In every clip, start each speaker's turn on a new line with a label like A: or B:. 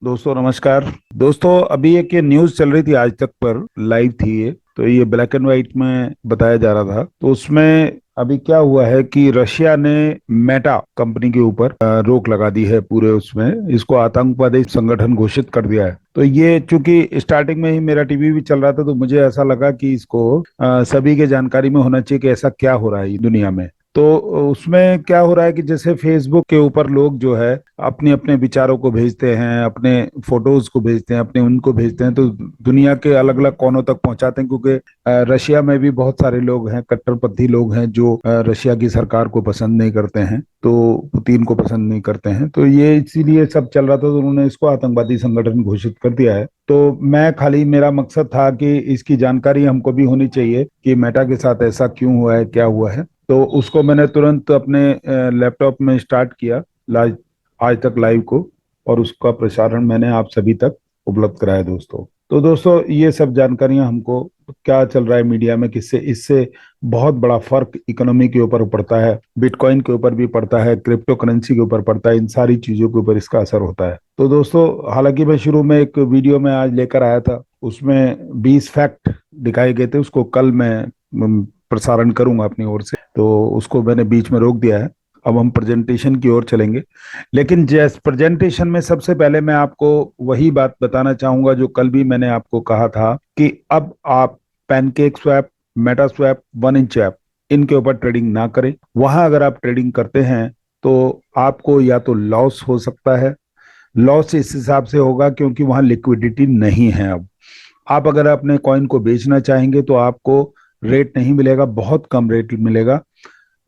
A: दोस्तों नमस्कार। दोस्तों अभी एक ये न्यूज़ चल रही थी, आज तक पर लाइव थी ये, तो ये ब्लैक एंड व्हाइट में बताया जा रहा था। तो उसमें अभी क्या हुआ है कि रशिया ने मेटा कंपनी के ऊपर रोक लगा दी है। पूरे उसमें इसको आतंकवादी संगठन घोषित कर दिया है। तो ये चूंकि स्टार्टिंग में ही मेरा टीवी भी चल रहा था, तो मुझे ऐसा लगा कि इसको सभी के जानकारी में होना चाहिए कि ऐसा क्या हो रहा है दुनिया में। तो उसमें क्या हो रहा है कि जैसे फेसबुक के ऊपर लोग जो है अपने अपने विचारों को भेजते हैं, अपने फोटोज को भेजते हैं, अपने उनको भेजते हैं, तो दुनिया के अलग अलग कोनों तक पहुंचाते हैं। क्योंकि रशिया में भी बहुत सारे लोग हैं, कट्टरपंथी लोग हैं, जो रशिया की सरकार को पसंद नहीं करते हैं, तो पुतिन को पसंद नहीं करते हैं। तो ये इसीलिए सब चल रहा था, तो उन्होंने इसको आतंकवादी संगठन घोषित कर दिया है। तो मैं खाली मेरा मकसद था कि इसकी जानकारी हमको भी होनी चाहिए कि मेटा के साथ ऐसा क्यों हुआ है, क्या हुआ है। तो उसको मैंने तुरंत अपने लैपटॉप में स्टार्ट किया, लाइव आज तक लाइव को, और उसका प्रसारण मैंने आप सभी तक उपलब्ध कराया दोस्तों। तो दोस्तों ये सब जानकारियां हमको क्या चल रहा है मीडिया में, किससे इससे बहुत बड़ा फर्क इकोनॉमी के ऊपर पड़ता है, बिटकॉइन के ऊपर भी पड़ता है, क्रिप्टो करेंसी के ऊपर पड़ता है, इन सारी चीजों के ऊपर इसका असर होता है। तो दोस्तों हालांकि मैं शुरू में एक वीडियो में आज लेकर आया था, उसमें 20 फैक्ट दिखाए गए थे, उसको कल मैं प्रसारण करूंगा अपनी ओर से, तो उसको मैंने बीच में रोक दिया है। अब हम प्रेजेंटेशन की ओर चलेंगे। लेकिन जैस प्रेजेंटेशन में सबसे पहले मैं आपको वही बात बताना चाहूंगा जो कल भी मैंने आपको कहा था कि अब आप pancake swap, Meta swap, one inch app, इनके ऊपर ट्रेडिंग ना करें। वहां अगर आप ट्रेडिंग करते हैं तो आपको या तो लॉस हो सकता है। लॉस इस हिसाब से होगा क्योंकि वहां लिक्विडिटी नहीं है। अब आप अगर अपने कॉइन को बेचना चाहेंगे तो आपको रेट नहीं मिलेगा, बहुत कम रेट मिलेगा।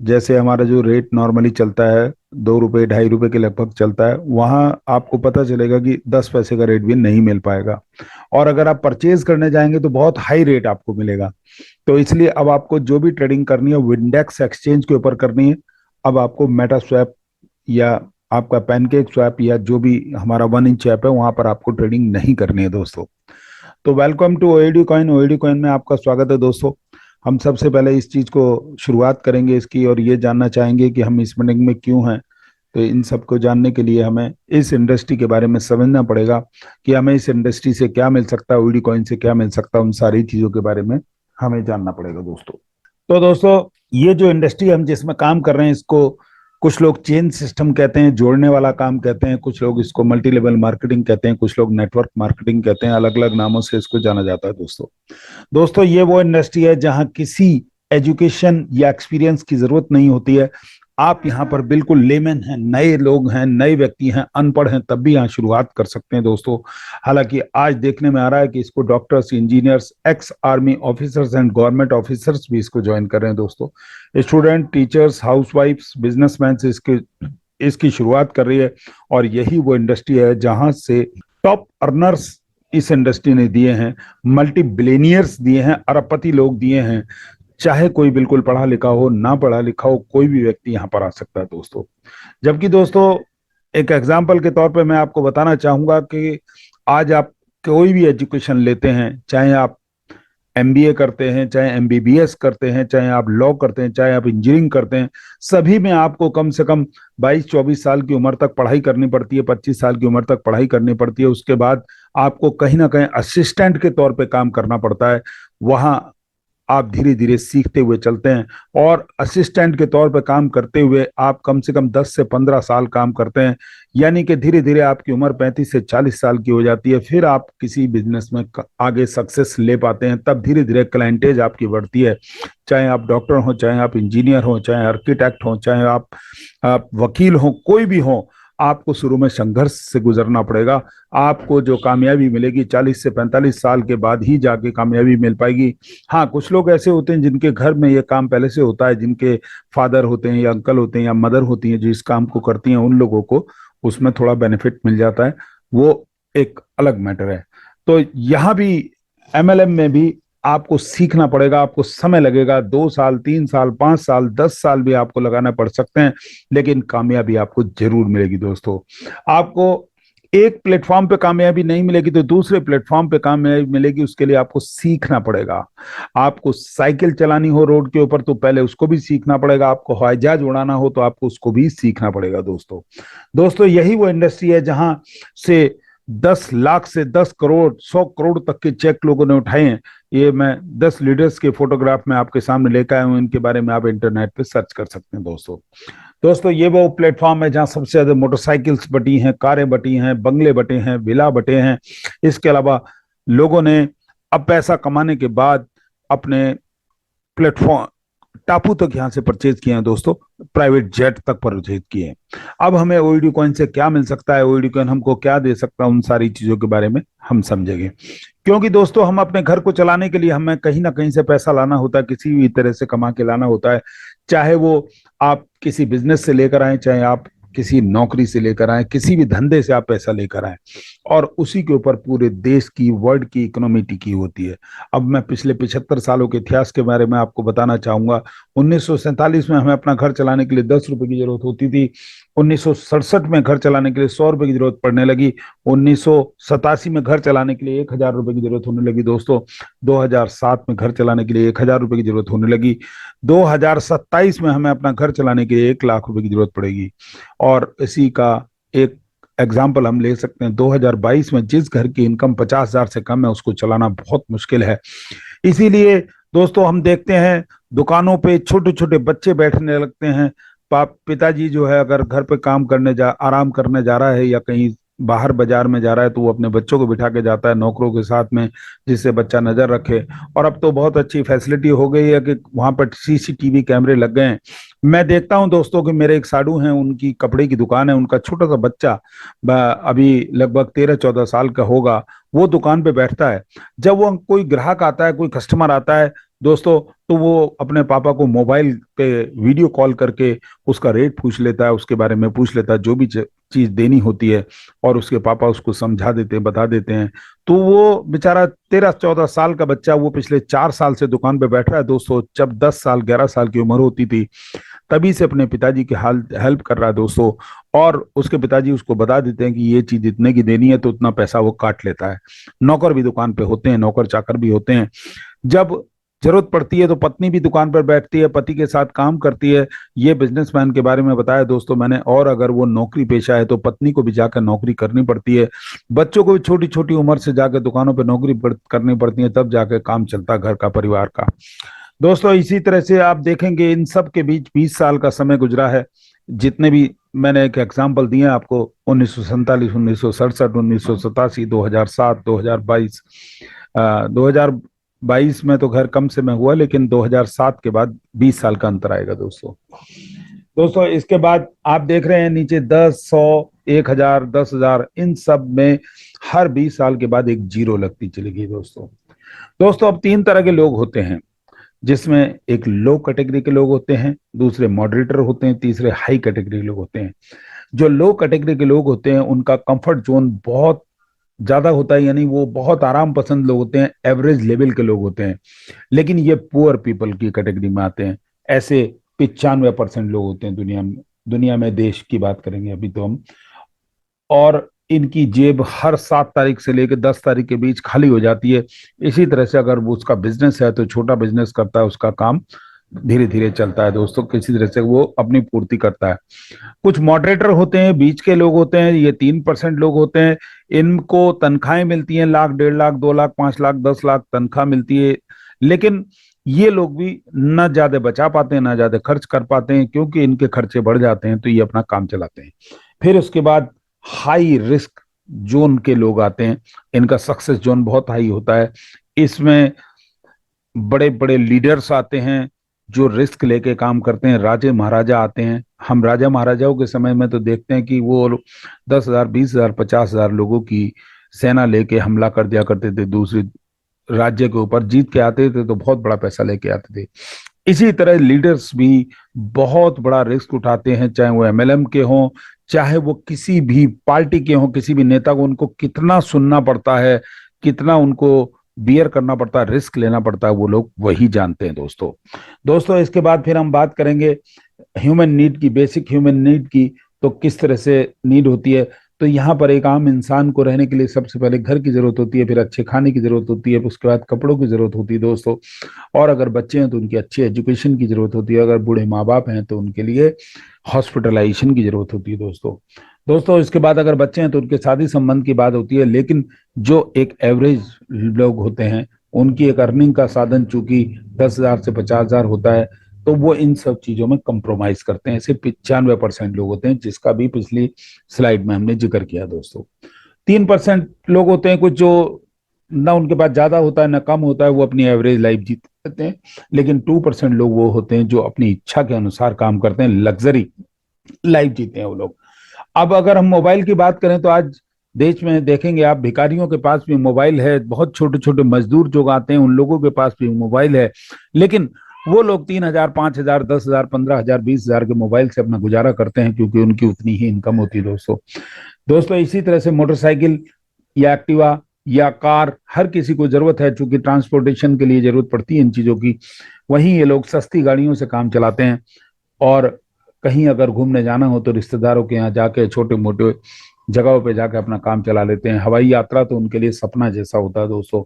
A: जैसे हमारा जो रेट नॉर्मली चलता है, 2 रुपये 2.5 रुपए के लगभग चलता है, वहां आपको पता चलेगा कि 10 पैसे का रेट भी नहीं मिल पाएगा। और अगर आप परचेज करने जाएंगे तो बहुत हाई रेट आपको मिलेगा। तो इसलिए अब आपको जो भी ट्रेडिंग करनी है विंडेक्स एक्सचेंज के ऊपर करनी है। अब आपको मेटा स्वैप या आपका पैनकेक स्वैप या जो भी हमारा वन इंच ऐप है वहां पर आपको ट्रेडिंग नहीं करनी है दोस्तों। तो वेलकम टू ओएडी कॉइन। ओएडी कॉइन में आपका स्वागत है दोस्तों। हम सबसे पहले इस चीज को शुरुआत करेंगे इसकी, और ये जानना चाहेंगे कि हम इस मीटिंग में क्यों हैं। तो इन सबको जानने के लिए हमें इस इंडस्ट्री के बारे में समझना पड़ेगा कि हमें इस इंडस्ट्री से क्या मिल सकता है, ओएडी कॉइन से क्या मिल सकता है, उन सारी चीजों के बारे में हमें जानना पड़ेगा दोस्तों। तो दोस्तों ये जो इंडस्ट्री हम जिसमें काम कर रहे हैं, इसको कुछ लोग चेन सिस्टम कहते हैं, जोड़ने वाला काम कहते हैं, कुछ लोग इसको मल्टी लेवल मार्केटिंग कहते हैं, कुछ लोग नेटवर्क मार्केटिंग कहते हैं, अलग अलग नामों से इसको जाना जाता है दोस्तों। दोस्तों ये वो इंडस्ट्री है जहां किसी एजुकेशन या एक्सपीरियंस की जरूरत नहीं होती है। आप यहाँ पर बिल्कुल लेमैन हैं, नए लोग हैं, नए व्यक्ति हैं, अनपढ़ हैं, तब भी यहाँ शुरुआत कर सकते हैं दोस्तों। हालांकि आज देखने में आ रहा है कि इसको doctors, engineers, ex army officers and government officers भी इसको ज्वाइन कर रहे हैं दोस्तों। स्टूडेंट, टीचर्स, हाउसवाइफ्स, बिजनेसमैन से इसकी शुरुआत कर रही है। और यही वो इंडस्ट्री है जहां से टॉप अर्नर्स इस इंडस्ट्री ने दिए हैं, मल्टी बिलियनियर्स दिए हैं, अरबपति लोग दिए हैं। चाहे कोई बिल्कुल पढ़ा लिखा हो, ना पढ़ा लिखा हो, कोई भी व्यक्ति यहाँ पर आ सकता है दोस्तों। जबकि दोस्तों एक एग्जाम्पल के तौर पे मैं आपको बताना चाहूंगा कि आज आप कोई भी एजुकेशन लेते हैं, चाहे आप एमबीए करते हैं, चाहे एमबीबीएस करते हैं, चाहे आप लॉ करते हैं, चाहे आप इंजीनियरिंग करते हैं, सभी में आपको कम से कम 22-24 साल की उम्र तक पढ़ाई करनी पड़ती है, 25 साल की उम्र तक पढ़ाई करनी पड़ती है। उसके बाद आपको कहीं ना कहीं असिस्टेंट के तौर पे काम करना पड़ता है। वहां आप धीरे धीरे सीखते हुए चलते हैं, और असिस्टेंट के तौर पर काम करते हुए आप कम से कम 10 से 15 साल काम करते हैं। यानी कि धीरे धीरे आपकी उम्र 35 से 40 साल की हो जाती है। फिर आप किसी बिजनेस में आगे सक्सेस ले पाते हैं, तब धीरे धीरे क्लाइंटेज आपकी बढ़ती है। चाहे आप डॉक्टर हो, चाहे आप इंजीनियर हो, चाहे आर्किटेक्ट हो, चाहे आप वकील हो, कोई भी हो, आपको शुरू में संघर्ष से गुजरना पड़ेगा। आपको जो कामयाबी मिलेगी 40 से 45 साल के बाद ही जाके कामयाबी मिल पाएगी। हाँ, कुछ लोग ऐसे होते हैं जिनके घर में ये काम पहले से होता है, जिनके फादर होते हैं या अंकल होते हैं या मदर होती हैं जो इस काम को करती हैं, उन लोगों को उसमें थोड़ा बेनिफिट मिल जाता है, वो एक अलग मैटर है। तो यहाँ भी एमएलएम में भी आपको सीखना पड़ेगा, आपको समय लगेगा, 2 साल, 3 साल, 5 साल, 10 साल भी आपको लगाना पड़ सकते हैं, लेकिन कामयाबी आपको जरूर मिलेगी दोस्तों। आपको एक प्लेटफॉर्म पे कामयाबी नहीं मिलेगी तो दूसरे प्लेटफॉर्म पे कामयाबी मिलेगी, उसके लिए आपको सीखना पड़ेगा। आपको साइकिल चलानी हो रोड के ऊपर तो पहले उसको भी सीखना पड़ेगा, आपको हवाई जहाज उड़ाना हो तो आपको उसको भी सीखना पड़ेगा दोस्तों। दोस्तों यही वो इंडस्ट्री है जहां से 10 लाख से 10 करोड़ 100 करोड़ तक के चेक लोगों ने उठाए हैं। ये मैं 10 लीडर्स के फोटोग्राफ में आपके सामने लेकर आया हूं, इनके बारे में आप इंटरनेट पे सर्च कर सकते हैं दोस्तों। दोस्तों ये वो प्लेटफॉर्म है जहां सबसे ज्यादा मोटरसाइकिल्स बटी हैं, कारें बटी हैं, बंगले बटे हैं, विला बटे हैं। इसके अलावा लोगों ने अब पैसा कमाने के बाद अपने प्लेटफॉर्म टापू तक यहाँ से परचेज किए हैं दोस्तों, प्राइवेट जेट तक परचेज किए हैं। अब हमें ओईडी कॉइन से क्या मिल सकता है, ओईडी कॉइन हमको क्या दे सकता है, उन सारी चीजों के बारे में हम समझेंगे। क्योंकि दोस्तों हम अपने घर को चलाने के लिए हमें कहीं ना कहीं से पैसा लाना होता है, किसी भी तरह से कमा के लाना होता है। चाहे वो आप किसी बिजनेस से लेकर आए, चाहे आप किसी नौकरी से लेकर आए, किसी भी धंधे से आप पैसा लेकर आए, और उसी के ऊपर पूरे देश की, वर्ल्ड की इकोनॉमी टिकी होती है। अब मैं पिछले 75 सालों के इतिहास के बारे में आपको बताना चाहूंगा। 1947 में हमें अपना घर चलाने के लिए 10 रुपए की जरूरत होती थी। 1967 में घर चलाने के लिए 100 रुपए की जरूरत पड़ने लगी। 1987 में घर चलाने के लिए 1000 रुपए की जरूरत होने लगी दोस्तों। 2007 में घर चलाने के लिए 1000 रुपए की जरूरत होने लगी। 2027 में हमें अपना घर चलाने के लिए 1 लाख रुपए की जरूरत पड़ेगी। और इसी का एक एग्जाम्पल हम ले सकते हैं, 2022 में जिस घर की इनकम 50,000 से कम है उसको चलाना बहुत मुश्किल है। इसीलिए दोस्तों हम देखते हैं दुकानों पे छोटे छोटे बच्चे बैठने लगते हैं। पिताजी जो है अगर घर पे काम करने आराम करने जा रहा है या कहीं बाहर बाजार में जा रहा है तो वो अपने बच्चों को बिठा के जाता है नौकरों के साथ में, जिससे बच्चा नजर रखे। और अब तो बहुत अच्छी फैसिलिटी हो गई है कि वहां पर सीसीटीवी कैमरे लग गए हैं। मैं देखता हूं दोस्तों कि मेरे एक साडू हैं, उनकी कपड़े की दुकान है, उनका छोटा सा बच्चा अभी लगभग 13-14 साल का होगा, वो दुकान पे बैठता है। जब वो कोई ग्राहक आता है, कोई कस्टमर आता है दोस्तों, तो वो अपने पापा को मोबाइल पे वीडियो कॉल करके उसका रेट पूछ लेता है, उसके बारे में पूछ लेता है, जो भी चीज देनी होती है, और उसके पापा उसको समझा देते हैं, बता देते हैं। तो वो बेचारा 13-14 साल का बच्चा, वो पिछले 4 साल से दुकान पे बैठ रहा है दोस्तों। जब 10 साल 11 साल की उम्र होती थी तभी से अपने पिताजी की हाल हेल्प कर रहा है दोस्तों। और उसके पिताजी उसको बता देते हैं कि ये चीज इतने की देनी है, तो उतना पैसा वो काट लेता है। नौकर भी दुकान पे होते हैं, नौकर चाकर भी होते हैं। जब जरूरत पड़ती है तो पत्नी भी दुकान पर बैठती है, पति के साथ काम करती है। ये बिजनेसमैन के बारे में बताया दोस्तों मैंने। और अगर वो नौकरी पेशा है तो पत्नी को भी जाकर नौकरी करनी पड़ती है, बच्चों को भी छोटी छोटी उम्र से जाकर दुकानों पर नौकरी करनी पड़ती है, तब जाकर काम चलता है घर का, परिवार का। दोस्तों इसी तरह से आप देखेंगे इन सब के बीच 20 साल का समय गुजरा है। जितने भी मैंने एक एग्जाम्पल दिए आपको, 1947, 1967, 1987, 2007, 2022। 2022 में तो खैर कम समय हुआ, लेकिन 2007 के बाद 20 साल का अंतर आएगा दोस्तों। दोस्तों इसके बाद आप देख रहे हैं नीचे 10, 100, 1000, 10,000, इन सब में हर 20 साल के बाद एक जीरो लगती चलेगी दोस्तों। दोस्तों अब 3 तरह के लोग होते हैं, जिसमें एक लो कैटेगरी के लोग होते हैं, दूसरे मॉडरेटर होते हैं, तीसरे हाई कैटेगरी के लोग होते हैं। जो लो कैटेगरी के लोग होते हैं उनका कंफर्ट जोन बहुत ज्यादा होता है, यानी वो बहुत आराम पसंद लोग होते हैं, एवरेज लेवल के लोग होते हैं। लेकिन ये पुअर पीपल की कैटेगरी में आते हैं। ऐसे 95% लोग होते हैं दुनिया में देश की बात करेंगे अभी तो हम। और इनकी जेब हर 7 तारीख से लेकर 10 तारीख के बीच खाली हो जाती है। इसी तरह से अगर वो उसका बिजनेस है तो छोटा बिजनेस करता है, उसका काम धीरे धीरे चलता है दोस्तों, किसी तरह से वो अपनी पूर्ति करता है। कुछ मॉडरेटर होते हैं, बीच के लोग होते हैं, ये 3% लोग होते हैं। इनको तनख्वाहें मिलती हैं, लाख, 1.5 लाख, 2 लाख, 5 लाख, 10 लाख तनख्वाह मिलती है। लेकिन ये लोग भी ना ज्यादा बचा पाते हैं, ना ज्यादा खर्च कर पाते हैं, क्योंकि इनके खर्चे बढ़ जाते हैं, तो ये अपना काम चलाते हैं। फिर उसके बाद हाई रिस्क जोन के लोग आते हैं। इनका सक्सेस जोन बहुत हाई होता है। इसमें बड़े बड़े लीडर्स आते हैं जो रिस्क लेके काम करते हैं, राजे महाराजा आते हैं। हम राजा महाराजाओं के समय में तो देखते हैं कि वो 10,000, 20,000, 50,000 लोगों की सेना लेके हमला कर दिया करते थे दूसरे राज्य के ऊपर, जीत के आते थे तो बहुत बड़ा पैसा लेके आते थे। इसी तरह लीडर्स भी बहुत बड़ा रिस्क उठाते हैं, चाहे वो एमएलएम के हों, चाहे वो किसी भी पार्टी के हों, किसी भी नेता को उनको कितना सुनना पड़ता है, कितना उनको बियर करना पड़ता है, रिस्क लेना पड़ता है, वो लोग वही जानते हैं दोस्तों। दोस्तों इसके बाद फिर हम बात करेंगे ह्यूमन नीड की, बेसिक ह्यूमन नीड की। तो किस तरह से नीड होती है, तो यहाँ पर एक आम इंसान को रहने के लिए सबसे पहले घर की जरूरत होती है, फिर अच्छे खाने की जरूरत होती है, उसके बाद कपड़ों की जरूरत होती है दोस्तों। और अगर बच्चे हैं तो उनकी अच्छी एजुकेशन की जरूरत होती है। अगर बूढ़े माँ बाप हैं तो उनके लिए हॉस्पिटलाइजेशन की जरूरत होती है दोस्तों। दोस्तों इसके बाद अगर बच्चे हैं तो उनके शादी संबंध की बात होती है, लेकिन जो एक एवरेज लोग होते हैं उनकी एक अर्निंग का साधन चूंकि 10,000 से 50,000 होता है, तो वो इन सब चीजों में कंप्रोमाइज करते हैं। ऐसे 95% लोग होते हैं, जिसका भी पिछली स्लाइड में हमने जिक्र किया दोस्तों। 3% लोग होते हैं कुछ, जो ना उनके पास ज्यादा होता है ना कम होता है, वो अपनी एवरेज लाइफ जीते हैं। लेकिन 2% लोग वो होते हैं जो अपनी इच्छा के अनुसार काम करते हैं, लग्जरी लाइफ जीते हैं वो लोग। अब अगर हम मोबाइल की बात करें तो आज देश में देखेंगे आप, भिखारियों के पास भी मोबाइल है, बहुत छोटे छोटे मजदूर जो आते हैं उन लोगों के पास भी मोबाइल है। लेकिन वो लोग 3,000, 5,000, 10,000, 15,000, 20,000 के मोबाइल से अपना गुजारा करते हैं, क्योंकि उनकी उतनी ही इनकम होती है दोस्तों। दोस्तों इसी तरह से मोटरसाइकिल या एक्टिवा या कार हर किसी को जरूरत है, चूंकि ट्रांसपोर्टेशन के लिए जरूरत पड़ती है इन चीजों की। वहीं ये लोग सस्ती गाड़ियों से काम चलाते हैं, और कहीं अगर घूमने जाना हो तो रिश्तेदारों के यहाँ जाके छोटे मोटे जगहों पे जाके अपना काम चला लेते हैं। हवाई यात्रा तो उनके लिए सपना जैसा होता है दोस्तों।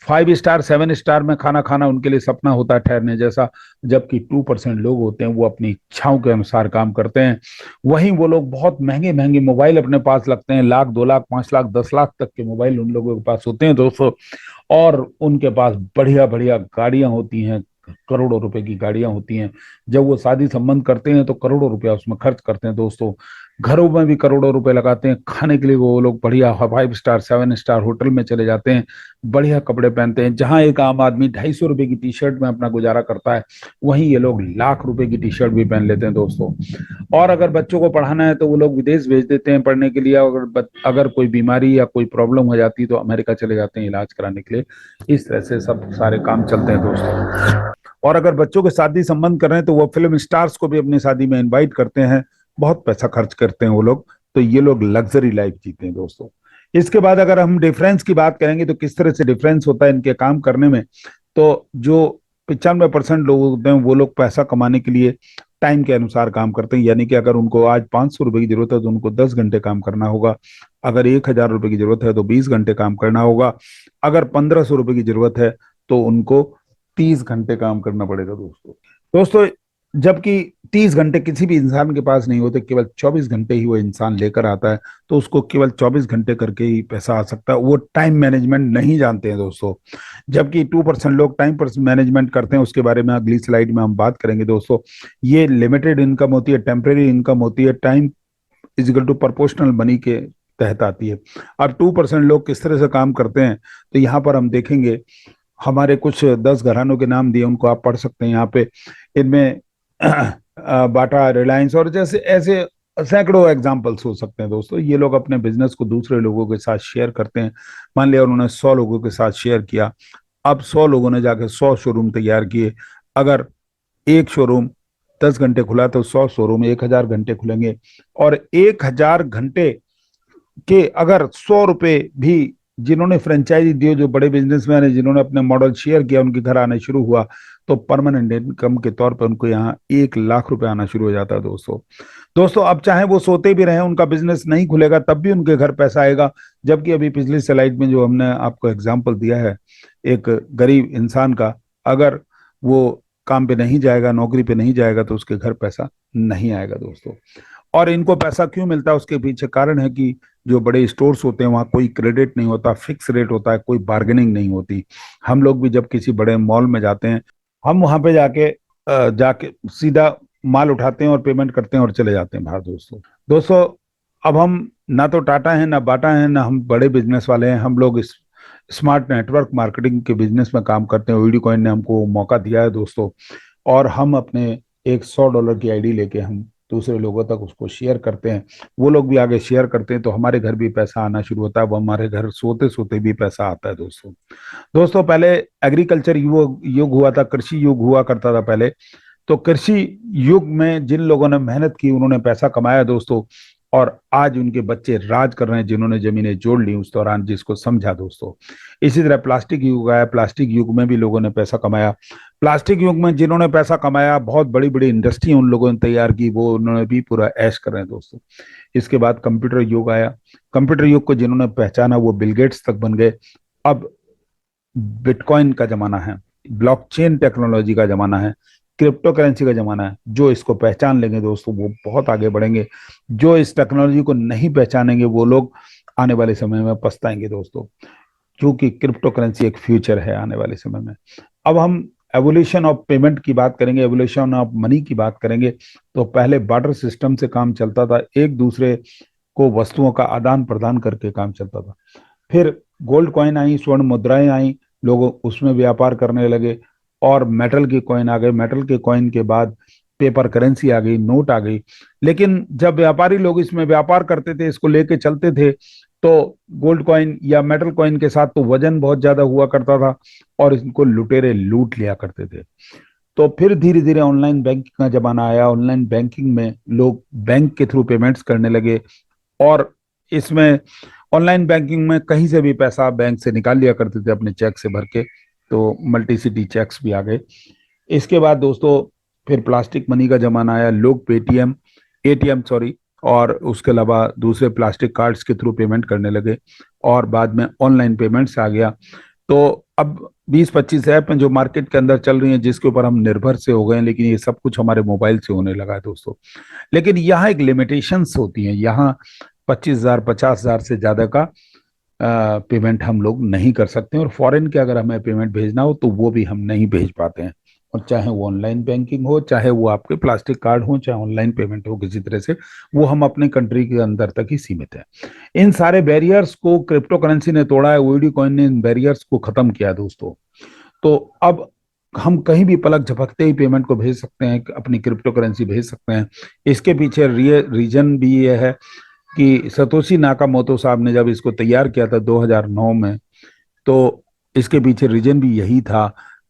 A: 5 स्टार 7 स्टार में खाना खाना उनके लिए सपना होता है ठहरने जैसा। जबकि 2% लोग होते हैं वो अपनी इच्छाओं के अनुसार काम करते हैं। वहीं वो लोग बहुत महंगे महंगे मोबाइल अपने पास रखते हैं, लाख, 2 लाख, 5 लाख, 10 लाख तक के मोबाइल उन लोगों के पास होते हैं दोस्तों। और उनके पास बढ़िया बढ़िया गाड़ियां होती हैं, करोड़ों रुपए की गाड़ियां होती हैं। जब वो शादी संबंध करते हैं तो करोड़ों रुपया उसमें खर्च करते हैं दोस्तों। घरों में भी करोड़ों रुपए लगाते हैं, खाने के लिए वो लोग बढ़िया 5 स्टार 7 स्टार होटल में चले जाते हैं, बढ़िया कपड़े पहनते हैं। जहां एक आम आदमी 250 रुपए की टी शर्ट में अपना गुजारा करता है, वहीं ये लोग लाख रुपए की टी शर्ट भी पहन लेते हैं दोस्तों। और अगर बच्चों को पढ़ाना है तो वो लोग विदेश भेज देते हैं पढ़ने के लिए। अगर कोई बीमारी या कोई प्रॉब्लम हो जाती है तो अमेरिका चले जाते हैं इलाज कराने के लिए। इस तरह से सब सारे काम चलते हैं दोस्तों। और अगर बच्चों के शादी संबंध कर रहे हैं तो वो फिल्म स्टार्स को भी अपनी शादी में इनवाइट करते हैं, बहुत पैसा खर्च करते हैं वो लोग। तो ये लोग लग्जरी लाइफ जीते हैं दोस्तों। इसके बाद अगर हम डिफरेंस की बात करेंगे तो किस तरह से डिफरेंस होता है इनके काम करने में, तो जो 95% लोग होते हैं वो लोग पैसा कमाने के लिए टाइम के अनुसार काम करते हैं। यानी कि अगर उनको आज 500 रुपए की जरूरत है तो उनको 10 घंटे काम करना होगा। अगर 1,000 रुपए की जरूरत है तो 20 घंटे काम करना होगा। अगर 1,500 रुपए की जरूरत है तो उनको 30 घंटे काम करना पड़ेगा दोस्तों। दोस्तों जबकि 30 घंटे किसी भी इंसान के पास नहीं होते, केवल 24 घंटे ही वो इंसान लेकर आता है, तो उसको केवल 24 घंटे करके ही पैसा आ सकता है। वो टाइम मैनेजमेंट नहीं जानते हैं दोस्तों। जबकि 2% लोग टाइम पर मैनेजमेंट करते हैं, उसके बारे में अगली स्लाइड में हम बात करेंगे दोस्तों। ये लिमिटेड इनकम होती है, टेम्परेरी इनकम होती है, time is equal to proportional money के तहत आती है। अब 2% लोग किस तरह से काम करते हैं, तो यहाँ पर हम देखेंगे हमारे कुछ 10 घरानों के नाम दिए, उनको आप पढ़ सकते हैं यहाँ पे। इनमें बाटा, रिलायंस और जैसे ऐसे सैकड़ों एग्जाम्पल्स हो सकते हैं दोस्तों। ये लोग अपने बिजनेस को दूसरे लोगों के साथ शेयर करते हैं। मान लिया उन्होंने 100 लोगों के साथ शेयर किया, अब 100 लोगों ने जाके 100 शोरूम तैयार किए। अगर एक शोरूम 10 घंटे खुला तो 100 शोरूम 1,000 घंटे खुलेंगे। और 1,000 घंटे के अगर 100 रुपए भी जिन्होंने फ्रेंचाइजी दिए, जो बड़े बिजनेसमैन है जिन्होंने अपने मॉडल शेयर किया, उनके घर आने शुरू हुआ, तो परमानेंट इनकम के तौर पर उनको यहाँ 1 लाख रुपए आना शुरू हो जाता है दोस्तों। दोस्तों अब चाहे वो सोते भी रहे, उनका बिजनेस नहीं खुलेगा तब भी उनके घर पैसा आएगा। जबकि अभी पिछली स्लाइड में जो हमने आपको एग्जाम्पल दिया है एक गरीब इंसान का, अगर वो काम पे नहीं जाएगा, नौकरी पे नहीं जाएगा, तो उसके घर पैसा नहीं आएगा दोस्तों। और इनको पैसा क्यों मिलता है उसके पीछे कारण है कि जो बड़े स्टोर्स होते हैं वहाँ कोई क्रेडिट नहीं होता, फिक्स रेट होता है, कोई बार्गेनिंग नहीं होती। हम लोग भी जब किसी बड़े मॉल में जाते हैं, हम वहां पे जाके सीधा माल उठाते हैं और पेमेंट करते हैं और चले जाते हैं बाहर दोस्तों। दोस्तों अब हम ना तो टाटा है ना बाटा है ना हम बड़े बिजनेस वाले हैं, हम लोग इस स्मार्ट नेटवर्क मार्केटिंग के बिजनेस में काम करते हैं। वीडियो कॉइन ने हमको मौका दिया है दोस्तों। और हम अपने एक $100 की आईडी लेके हम दूसरे लोगों तक उसको शेयर करते हैं, वो लोग भी आगे शेयर करते हैं, तो हमारे घर भी पैसा आना शुरू होता है। वो हमारे घर सोते सोते भी पैसा आता है दोस्तों। दोस्तों पहले एग्रीकल्चर युग युग हुआ था, कृषि युग हुआ करता था पहले। तो कृषि युग में जिन लोगों ने मेहनत की उन्होंने पैसा कमाया दोस्तों। और आज उनके बच्चे राज कर रहे हैं जिन्होंने जमीनें जोड़ ली उस दौरान, जिसको समझा दोस्तों। इसी तरह प्लास्टिक युग आया, प्लास्टिक युग में भी लोगों ने पैसा कमाया। प्लास्टिक युग में जिन्होंने पैसा कमाया, बहुत बड़ी बड़ी इंडस्ट्री उन लोगों ने तैयार की, वो उन्होंने भी पूरा ऐश कर रहे हैं दोस्तों। इसके बाद कंप्यूटर युग आया। कंप्यूटर युग को जिन्होंने पहचाना वो बिल गेट्स तक बन गए। अब बिटकॉइन का जमाना है, ब्लॉकचेन टेक्नोलॉजी का जमाना है। क्रिप्टो करेंसी का जमाना है। जो इसको पहचान लेंगे दोस्तों वो बहुत आगे बढ़ेंगे, जो इस टेक्नोलॉजी को नहीं पहचानेंगे वो लोग आने वाले समय में पछताएंगे दोस्तों, क्योंकि क्रिप्टो करेंसी एक फ्यूचर है आने वाले समय में। अब हम एवोल्यूशन ऑफ पेमेंट की बात करेंगे, एवोल्यूशन ऑफ मनी की बात करेंगे। तो पहले बार्टर सिस्टम से काम चलता था, एक दूसरे को वस्तुओं का आदान प्रदान करके काम चलता था। फिर गोल्ड कॉइन आई, स्वर्ण मुद्राएं आई, लोग उसमें व्यापार करने लगे, और मेटल की कॉइन आ गए। मेटल के कॉइन के बाद पेपर करेंसी आ गई, नोट आ गई। लेकिन जब व्यापारी लोग इसमें व्यापार करते थे, इसको लेके चलते थे, तो गोल्ड कॉइन या मेटल कॉइन के साथ तो वजन बहुत ज्यादा हुआ करता था, और इनको लुटेरे लूट लिया करते थे। तो फिर धीरे धीरे ऑनलाइन बैंकिंग का जमाना आया। ऑनलाइन बैंकिंग में लोग बैंक के थ्रू पेमेंट्स करने लगे, और इसमें ऑनलाइन बैंकिंग में कहीं से भी पैसा बैंक से निकाल लिया करते थे अपने चेक से भर के। तो मल्टी सिटी चेक्स भी आ गए। इसके बाद दोस्तों फिर प्लास्टिक मनी का जमाना आया। लोग पेटीएम, एटीएम सॉरी, और उसके अलावा दूसरे प्लास्टिक कार्ड्स के थ्रू पेमेंट करने लगे, और बाद में ऑनलाइन पेमेंट्स आ गया। तो अब 20-25 ऐप हैं जो मार्केट के अंदर चल रही हैं, जिसके ऊपर हम निर्भर से हो गए हैं, लेकिन ये सब कुछ हमारे मोबाइल से होने लगा है दोस्तों। लेकिन यहाँ एक लिमिटेशंस होती हैं। यहाँ 25,000 50,000 से ज्यादा का पेमेंट हम लोग नहीं कर सकते हैं, और फॉरेन के अगर हमें पेमेंट भेजना हो तो वो भी हम नहीं भेज पाते हैं। और चाहे वो ऑनलाइन बैंकिंग हो, चाहे वो आपके प्लास्टिक कार्ड हो, चाहे ऑनलाइन पेमेंट हो किसी तरह से, वो हम अपने कंट्री के अंदर तक ही सीमित है। इन सारे बैरियर्स को क्रिप्टो करेंसी ने तोड़ा है, ओईडी कॉइन ने इन बैरियर्स को खत्म किया दोस्तों। तो अब हम कहीं भी पलक झपकते ही पेमेंट को भेज सकते हैं, अपनी क्रिप्टो करेंसी भेज सकते हैं। इसके पीछे रीजन भी ये है कि सतोशी नाकामोटो साहब ने जब इसको तैयार किया था 2009 में, तो इसके पीछे रीजन भी यही था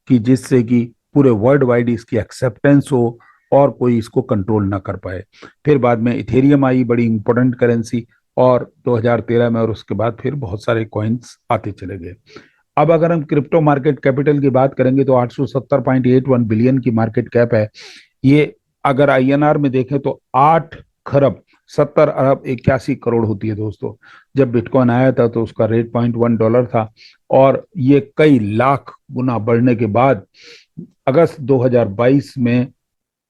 A: कि जिससे कि पूरे वर्ल्ड वाइड इसकी एक्सेप्टेंस हो और कोई इसको कंट्रोल ना कर पाए। फिर बाद में इथेरियम आई, बड़ी इंपॉर्टेंट करेंसी, और 2013 में, और उसके बाद फिर बहुत सारे कॉइन्स आते चले गए। अब अगर हम क्रिप्टो मार्केट कैपिटल की बात करेंगे तो 870.81 बिलियन की मार्केट कैप है ये। अगर आईएनआर में देखें तो 8 खरब 70 अरब 81 करोड़ होती है दोस्तों। जब बिटकॉइन आया था तो उसका रेट $0.1 था, और ये कई लाख गुना बढ़ने के बाद अगस्त 2022 में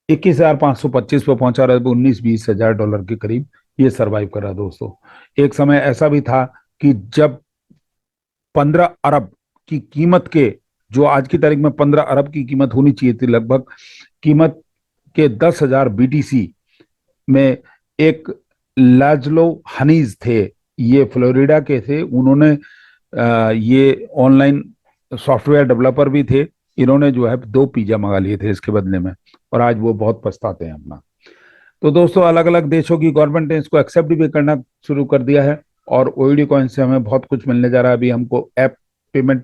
A: 21,525 पे पहुंचा रहा है, 19-20 हजार डॉलर के करीब ये सरवाइव कर रहा है दोस्तों। एक समय ऐसा भी था कि जब 15 अरब की कीमत के, जो आज की तारीख में 15 अरब की कीमत होनी चाहिए थी लगभग, कीमत के 10,000 बीटीसी में एक लाजलो हनीज थे, ये फ्लोरिडा के थे। उन्होंने ये ऑनलाइन सॉफ्टवेयर डेवलपर भी थे। इन्होंने जो है 2 पिज्जा मंगा लिए थे इसके बदले में, और आज वो बहुत पछताते हैं अपना। तो दोस्तों अलग अलग देशों की गवर्नमेंट ने इसको एक्सेप्ट भी करना शुरू कर दिया है, और ओईडी कॉइन से हमें बहुत कुछ मिलने जा रहा है। अभी हमको ऐप पेमेंट,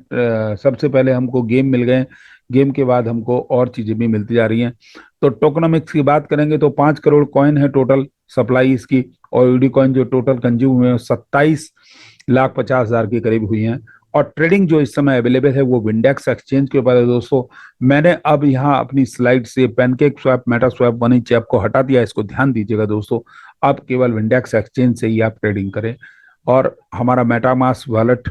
A: सबसे पहले हमको गेम मिल गए, गेम के बाद हमको और चीजें भी मिलती जा रही हैं। तो टोकनोमिक्स की बात करेंगे तो 5 करोड़ कॉइन है टोटल सप्लाई इसकी, और ओईडी कॉइन जो टोटल कंज्यूम हुए हैं 27,50,000 के करीब हुई हैं। और ट्रेडिंग जो इस समय अवेलेबल है वो विंडेक्स एक्सचेंज के ऊपर है दोस्तों। मैंने अब यहाँ अपनी स्लाइड से pancake swap, Meta swap, money chap को हटा दिया, इसको ध्यान दीजिएगा दोस्तों। आप केवल विंडेक्स एक्सचेंज से ही आप ट्रेडिंग करें, और हमारा मेटामास्क वॉलेट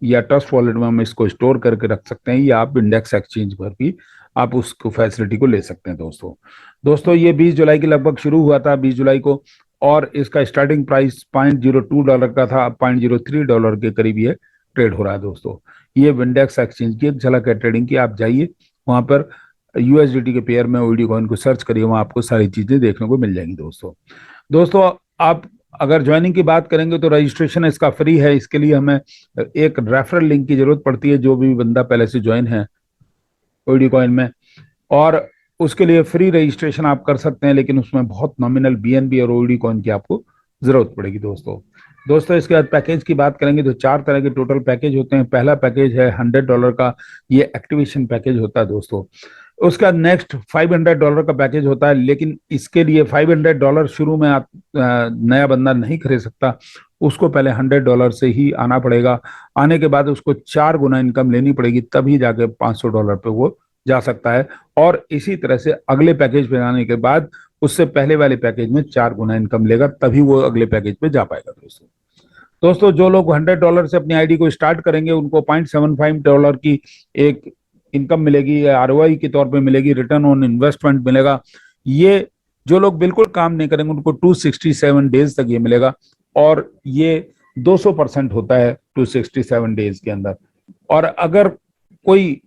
A: या ट्रस्ट वॉलेट में हम इसको स्टोर करके रख सकते हैं, या आप इंडेक्स एक्सचेंज पर भी आप उसको फैसिलिटी को ले सकते हैं दोस्तों। दोस्तों ये 20 जुलाई के लगभग शुरू हुआ था, 20 जुलाई को, और इसका स्टार्टिंग प्राइस $0.02 का था। अब $0.03 के करीब ये ट्रेड हो रहा है दोस्तों। ये विंडेक्स एक्सचेंज की एक झलक है ट्रेडिंग की। आप जाइए वहां पर यूएसडीटी के पेयर में ओईडी कॉइन को सर्च करिए, वहां आपको सारी चीजें देखने को मिल जाएंगी दोस्तों। दोस्तों आप अगर ज्वाइनिंग की बात करेंगे तो रजिस्ट्रेशन इसका फ्री है। इसके लिए हमें एक रेफरल लिंक की जरूरत पड़ती है, जो भी बंदा पहले से ज्वाइन है ओईडी कॉइन में, और उसके लिए फ्री रजिस्ट्रेशन आप कर सकते हैं, लेकिन उसमें बहुत नॉमिनल बीएनबी और ओईडी कॉइन की आपको जरूरत पड़ेगी दोस्तों। दोस्तों इसके बाद पैकेज की बात करेंगे तो 4 तरह के टोटल पैकेज होते हैं। पहला पैकेज है $100 का, ये एक्टिवेशन पैकेज होता है दोस्तों। उसका नेक्स्ट $500 का पैकेज होता है, लेकिन इसके लिए $500 शुरू में आप नया बंदा नहीं खरीद सकता, उसको पहले $100 से ही आना पड़ेगा। आने के बाद उसको 4 गुना इनकम लेनी पड़ेगी, तभी जाके $500 पे वो जा सकता है। और इसी तरह से अगले पैकेज पे जाने के बाद उससे पहले वाले पैकेज में 4 गुना इनकम लेगा, तभी वो अगले पैकेज पे जा पाएगा दोस्तों। दोस्तों जो लोग $100 से अपनी आईडी को स्टार्ट करेंगे उनको $0.75 की एक इनकम मिलेगी, आरओआई के तौर पे मिलेगी, रिटर्न ऑन इन्वेस्टमेंट मिलेगा। ये जो लोग बिल्कुल काम नहीं करेंगे उनको 267 डेज तक ये मिलेगा, और ये 200% होता है 267 डेज के अंदर। और अगर कोई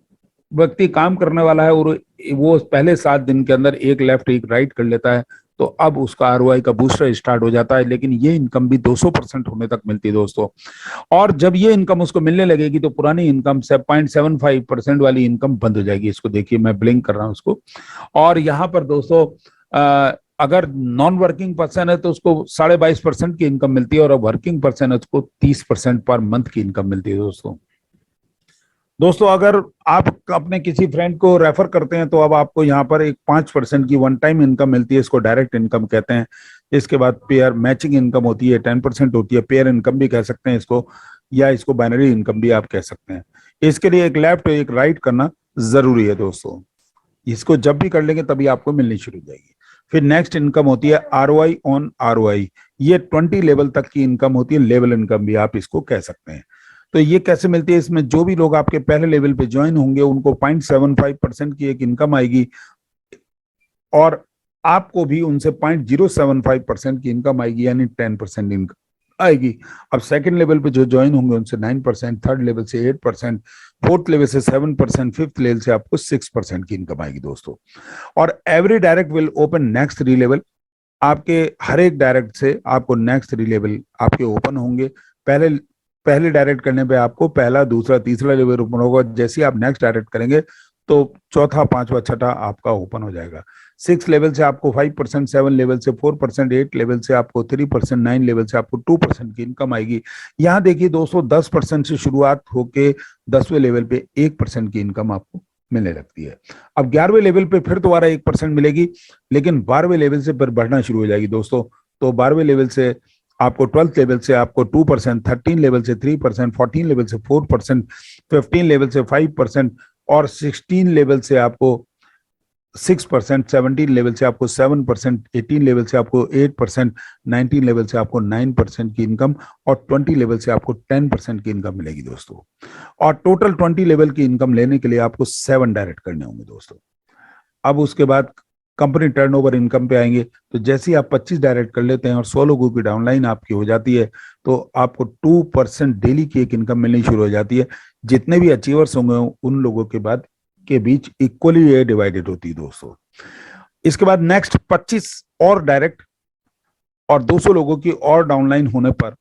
A: व्यक्ति काम करने वाला है और वो पहले 7 दिन के अंदर एक लेफ्ट एक राइट कर लेता है, तो अब उसका आरओआई का बूस्टर स्टार्ट हो जाता है। लेकिन ये इनकम भी 200% होने तक मिलती है दोस्तों। और जब ये इनकम उसको मिलने लगेगी तो पुरानी इनकम से 0.75% वाली इनकम बंद हो जाएगी। इसको देखिए, मैं ब्लिंक कर रहा हूं उसको। और यहाँ पर दोस्तों अगर नॉन वर्किंग पर्सन है तो उसको 22.5% की इनकम मिलती है, और वर्किंग पर्सन है उसको 30% पर मंथ की इनकम मिलती है दोस्तों। दोस्तों अगर आप अपने किसी फ्रेंड को रेफर करते हैं तो अब आपको यहाँ पर एक 5% की वन टाइम इनकम मिलती है। इसको डायरेक्ट इनकम कहते हैं। इसके बाद पेयर मैचिंग इनकम होती है, 10% होती है। पेयर इनकम भी कह सकते हैं इसको, या इसको बाइनरी इनकम भी आप कह सकते हैं। इसके लिए एक लेफ्ट एक राइट करना जरूरी है दोस्तों। इसको जब भी कर लेंगे तभी आपको मिलनी शुरू हो जाएगी। फिर नेक्स्ट इनकम होती है आरओआई ऑन आरओआई। ये 20 लेवल तक की इनकम होती है, लेवल इनकम भी आप इसको कह सकते हैं। तो ये कैसे मिलती है? इसमें जो भी लोग आपके पहले लेवल पे ज्वाइन होंगे उनको 0.75% की एक इनकम आएगी, और आपको भी उनसे 0.075% की इनकम आएगी, यानी 10% इनकम आएगी। अब सेकंड लेवल पे जो ज्वाइन होंगे उनसे 9%, थर्ड लेवल से 8%, फोर्थ लेवल से 7%, फिफ्थ लेवल से आपको 6% की इनकम आएगी दोस्तों। और every direct will open next 3 level. आपके हर एक डायरेक्ट से आपको नेक्स्ट 3 लेवल आपके ओपन होंगे। पहले पहले डायरेक्ट करने पे आपको पहला, दूसरा, तीसरा लेवल ओपन होगा। जैसे ही आप नेक्स्ट डायरेक्ट करेंगे तो चौथा, पांचवा, छठा आपका ओपन हो जाएगा। 6 लेवल से आपको 5%, 7 लेवल से 4%, 8 लेवल से आपको 3%, 9 लेवल से आपको 2% की इनकम आएगी। यहाँ देखिए दोस्तों, 10% से शुरुआत होके 10वें लेवल पे 1% की इनकम आपको मिलने लगती है। अब 11वें लेवल पे फिर दोबारा 1% मिलेगी, लेकिन 12वें लेवल से फिर बढ़ना शुरू हो जाएगी दोस्तों। तो 12वें लेवल से आपको, 12th लेवल से आपको 2%, 13 लेवल से 3%, 14 लेवल से 4%, 15 लेवल से 5%, और 16 लेवल से आपको 6%, 17 लेवल से आपको 7%, 18 लेवल से आपको 8%, 19 लेवल से आपको 9% की इनकम, और 20 लेवल से आपको 10% की इनकम मिलेगी दोस्तों। और टोटल 20 लेवल की इनकम लेने के लिए आपको 7 डायरेक्ट करने होंगे दोस्तों। अब उसके बाद कंपनी टर्नओवर इनकम पे आएंगे। तो जैसे ही आप 25 डायरेक्ट कर लेते हैं और 100 लोगों की डाउनलाइन आपकी हो जाती है, तो आपको 2% डेली की एक इनकम मिलनी शुरू हो जाती है। जितने भी अचीवर्स होंगे उन लोगों के बाद के बीच इक्वली ये डिवाइडेड होती है दोस्तों। इसके बाद नेक्स्ट 25 और डायरेक्ट और 200 लोगों की और डाउनलाइन होने पर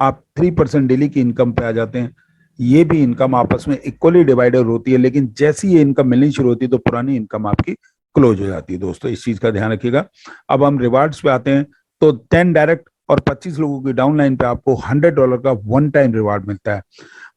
A: आप 3% डेली की इनकम पे आ जाते हैं। ये भी इनकम आपस में इक्वली डिवाइडेड होती है, लेकिन जैसी ये इनकम मिलनी शुरू होती है तो पुरानी इनकम आपकी क्लोज हो जाती है दोस्तों। इस चीज का ध्यान रखिएगा। अब हम रिवार्ड्स पे आते हैं। तो 10 डायरेक्ट और 25 लोगों की डाउनलाइन पे आपको $100 का वन टाइम रिवार्ड मिलता है।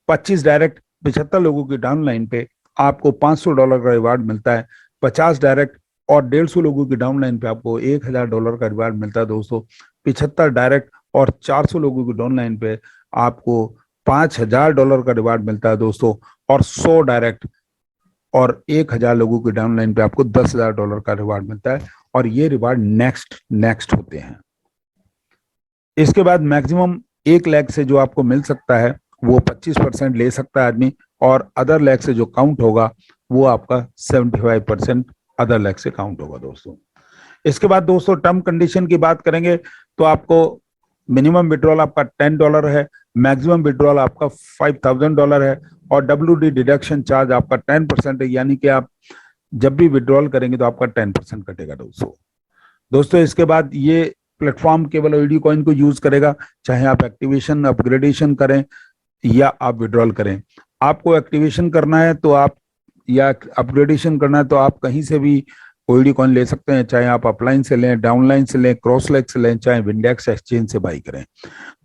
A: 25 डायरेक्ट 75 लोगों की डाउनलाइन पे आपको $500 का रिवार्ड मिलता है। 50 डायरेक्ट और 150 लोगों की डाउनलाइन पे आपको $1000 का रिवार्ड मिलता है दोस्तों। 75 डायरेक्ट और 400 लोगों की डाउनलाइन पे आपको $5000 का रिवार्ड मिलता है दोस्तों। और 100 डायरेक्ट और 1000 लोगों की डाउनलाइन पे आपको $10,000 का रिवार्ड मिलता है। और ये रिवार्ड नेक्स्ट नेक्स्ट होते हैं। इसके बाद मैक्सिमम 1 लाख से जो आपको मिल सकता है वो 25% ले सकता है आदमी, और अदर लैख से जो काउंट होगा वो आपका 75% अदर लैख से काउंट होगा दोस्तों। इसके बाद दोस्तों टर्म कंडीशन की बात करेंगे तो आपको मिनिमम विड्रॉल आपका $10 है, मैक्सिमम विड्रॉल आपका $5000 है, और WD डिडक्शन चार्ज आपका 10% है। यानी कि आप जब भी विड्रॉल करेंगे तो आपका 10% कटेगा दोस्तों। दोस्तों इसके बाद ये प्लेटफॉर्म केवल ओईडी कॉइन को यूज करेगा, चाहे आप एक्टिवेशन अपग्रेडेशन करें या आप विड्रॉल करें। आपको एक्टिवेशन करना है तो आप, या अपग्रेडेशन करना है तो आप कहीं से भी ओईडी कॉइन ले सकते हैं, चाहे आप अपलाइन से लें, डाउनलाइन से लें, क्रॉसलेग से लें, चाहे विंडेक्स एक्सचेंज से बाई करें।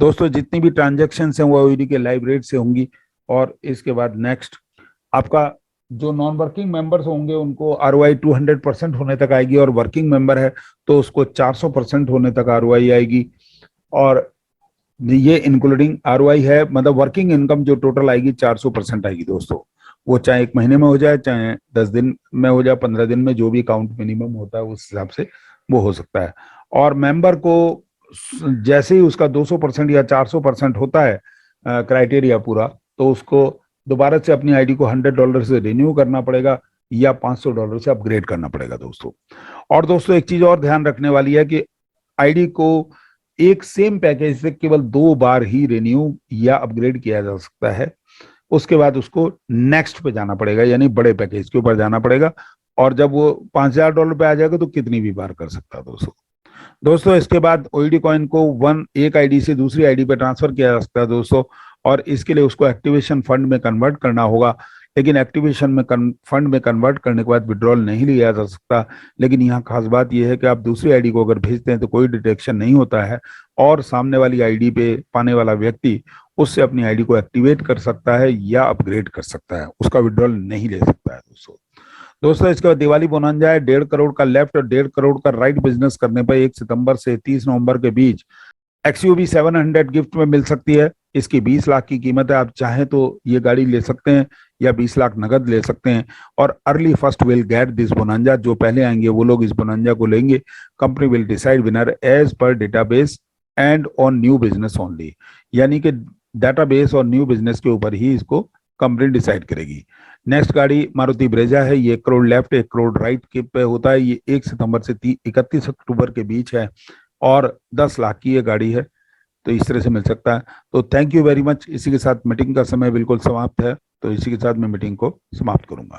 A: दोस्तों जितनी भी ट्रांजेक्शन हैं वो ओईडी के लाइव रेट से होंगी। और इसके बाद नेक्स्ट आपका जो नॉन वर्किंग मेंबर्स होंगे उनको आरओआई 200% होने तक आएगी, और वर्किंग मेंबर है तो उसको 400% होने तक आरओआई आएगी। और ये इंक्लूडिंग आरओआई है, मतलब वर्किंग इनकम जो टोटल आएगी 400% आएगी दोस्तों। वो चाहे 1 महीने में हो जाए, चाहे 10 दिन में हो जाए, 15 दिन में, जो भी काउंट मिनिमम होता है उस हिसाब से वो हो सकता है। और मेंबर को जैसे ही उसका 200% या 400% होता है क्राइटेरिया पूरा, तो उसको दोबारा से अपनी आईडी को $100 से रिन्यू करना पड़ेगा या $500 से अपग्रेड करना पड़ेगा दोस्तों। और दोस्तों एक चीज और ध्यान रखने वाली है कि आईडी को एक सेम पैकेज से केवल 2 बार ही रिन्यू या अपग्रेड किया जा सकता है। उसके बाद उसको नेक्स्ट पे जाना पड़ेगा, यानी बड़े पैकेज के ऊपर जाना पड़ेगा। और जब वो $5000 पे आ जाएगा तो कितनी भी बार कर सकता है दोस्तों। दोस्तों इसके बाद ओईडी कॉइन को एक आईडी से दूसरी आईडी पे ट्रांसफर किया जा सकता है दोस्तों, और इसके लिए उसको एक्टिवेशन फंड में कन्वर्ट करना होगा। लेकिन एक्टिवेशन में फंड में कन्वर्ट करने के बाद विड्रॉल नहीं लिया जा सकता। लेकिन यहाँ खास बात यह है कि आप दूसरी आईडी को अगर भेजते हैं तो कोई डिटेक्शन नहीं होता है, और सामने वाली आईडी पे पाने वाला व्यक्ति उससे अपनी आईडी को एक्टिवेट कर सकता है या अपग्रेड कर सकता है, उसका विड्रॉल नहीं ले सकता है दोस्तों। दोस्तों इसके बाद दिवाली बोनंजा है। 1.5 करोड़ का लेफ्ट और 1.5 करोड़ का राइट बिजनेस करने पर 1 सितंबर से 30 नवंबर के बीच XUV 700 गिफ्ट में मिल सकती है। इसकी 20 लाख की कीमत है। आप चाहें तो ये गाड़ी ले सकते हैं या 20 लाख नगद ले सकते हैं। और early first will get this bonanza, जो पहले आएंगे वो लोग इस बोनंजा को लेंगे। Company will decide winner as per database and on new business only, यानी कि डेटाबेस और न्यू बिजनेस के ऊपर ही इसको कंपनी डिसाइड करेगी। नेक्स्ट गाड़ी मारुति ब्रेजा है। ये 1 करोड़ लेफ्ट 1 करोड़ राइट के पे होता है। ये 1 सितंबर से 31 अक्टूबर के बीच है और 10 लाख की ये गाड़ी है। तो इस तरह से मिल सकता है। तो थैंक यू वेरी मच। इसी के साथ मीटिंग का समय बिल्कुल समाप्त है, तो इसी के साथ मैं मीटिंग को समाप्त करूंगा।